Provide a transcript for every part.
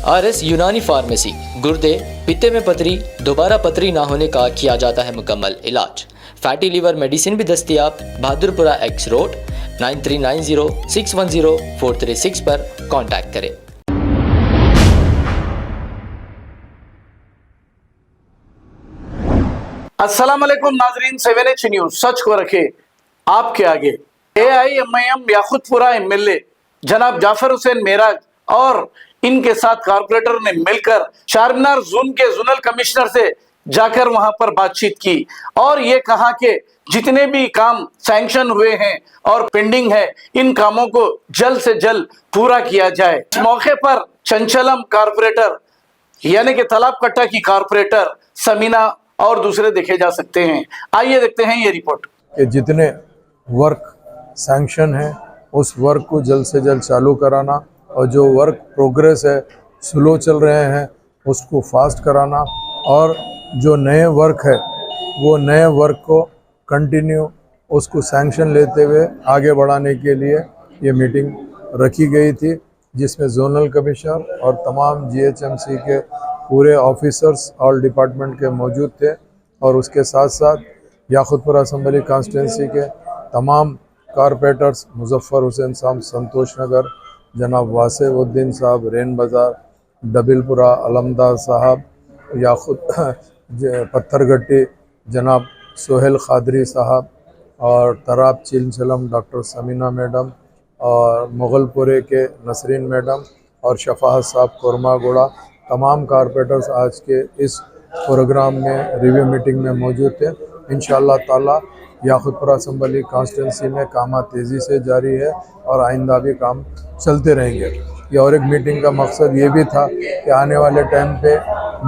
RS यूनानी pharmacy, गुर्दे, पित्ते में पथरी, दोबारा पथरी ना होने का किया जाता है मुकम्मल इलाज। फैटी लीवर मेडिसिन भी दस्तयाब। बहादुरपुरा X रोड 9390610436 पर कांटेक्ट करें। अस्सलाम वालेकुम नाजरीन, 7H न्यूज सच को रखे आपके आगे। AIMIM याकुतपुरा MLA जनाब जाफर हुसैन मेराज और इनके साथ कारपोरेटर ने मिलकर चारमीनार जोन के जोनल कमिश्नर से जाकर वहां पर बातचीत की और ये कहा कि जितने भी काम सैंक्शन हुए हैं और पेंडिंग है, इन कामों को जल्द से जल्द पूरा किया जाए। इस मौके पर चंचलम कारपोरेटर यानी कि तालाब कट्टा की कारपोरेटर समीना और दूसरे देखे जा सकते हैं। आइए देखते हैं ये रिपोर्ट। कि जितने वर्क सैंक्शन है उस वर्क को जल्द से जल्द चालू कराना और जो वर्क प्रोग्रेस है, स्लो चल रहे हैं, उसको फास्ट कराना और जो नए वर्क है वो नए वर्क को कंटिन्यू उसको सैंक्शन लेते हुए आगे बढ़ाने के लिए ये मीटिंग रखी गई थी, जिसमें जोनल कमिश्नर और तमाम GHMC के पूरे ऑफिसर्स और डिपार्टमेंट के मौजूद थे और उसके साथ साथ याकुतपुरा असम्बली कॉन्स्टिट्यूंसी के तमाम कारपोरेटर्स, मुजफ्फर हुसैन साहब संतोष नगर, जनाब वासिउद्दीन साहब रेन बाज़ार, डबिलपुरा अलमदार साहब, याकुत पत्थरगट्टी जनाब सोहेल खादरी साहब और तराब चिलचलम डॉक्टर समीना मैडम और मुगलपुरे के नसरीन मैडम और शफात साहब कोरमागोड़ा, तमाम कारपोरेटर्स आज के इस प्रोग्राम में रिव्यू मीटिंग में मौजूद थे। इंशाअल्लाह ताला याकुतपुरा असम्बली कॉन्स्टिट्यूंसी में काम तेज़ी से जारी है और आइंदा भी काम चलते रहेंगे। ये और एक मीटिंग का मकसद ये भी था कि आने वाले टाइम पे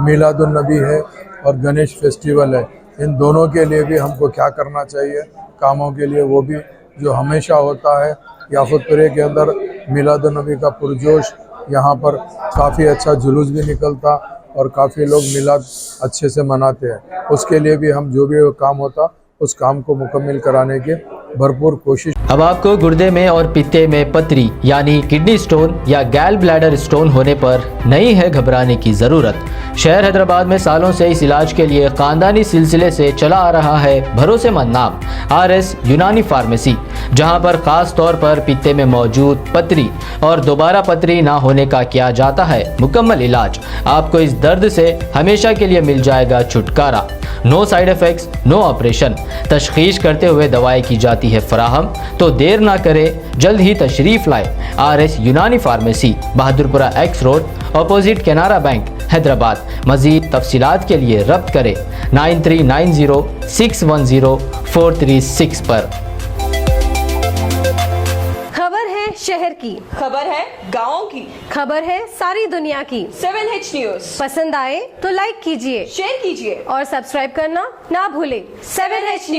मिलादुन्नबी है और गणेश फेस्टिवल है, इन दोनों के लिए भी हमको क्या करना चाहिए कामों के लिए, वो भी जो हमेशा होता है। याकुतपुरे के अंदर मिलादुन्नबी का पुरजोश, यहाँ पर काफ़ी अच्छा जुलूस भी निकलता और काफ़ी लोग मिलाद अच्छे से मनाते हैं। उसके लिए भी हम जो भी काम होता उस काम को मुकम्मल कराने की भरपूर कोशिश। अब आपको गुर्दे में और पित्ते में पथरी यानी किडनी स्टोन या गैल ब्लैडर स्टोन होने पर नहीं है घबराने की ज़रूरत। शहर हैदराबाद में सालों से इस इलाज के लिए ख़ानदानी सिलसिले से चला आ रहा है भरोसेमंद नाम RS यूनानी फार्मेसी, जहां पर ख़ास तौर पर पित्ते में मौजूद पथरी और दोबारा पथरी ना होने का किया जाता है मुकम्मल इलाज। आपको इस दर्द से हमेशा के लिए मिल जाएगा छुटकारा। No side effects, no operation. तशखीस करते हुए दवाएं की जाती है फराहम, तो देर ना करें, जल्द ही तशरीफ़ लाए। RS यूनानी pharmacy, Bahadurpura X road, opposite Canara bank, Hyderabad. मज़ीद तफसीलात के लिए रब्त करें 9390610436 पर। खबर है शहर की, खबर है गाँव की, खबर है सारी दुनिया की। 7H न्यूज पसंद आए तो लाइक कीजिए, शेयर कीजिए और सब्सक्राइब करना ना भूलें। 7H news.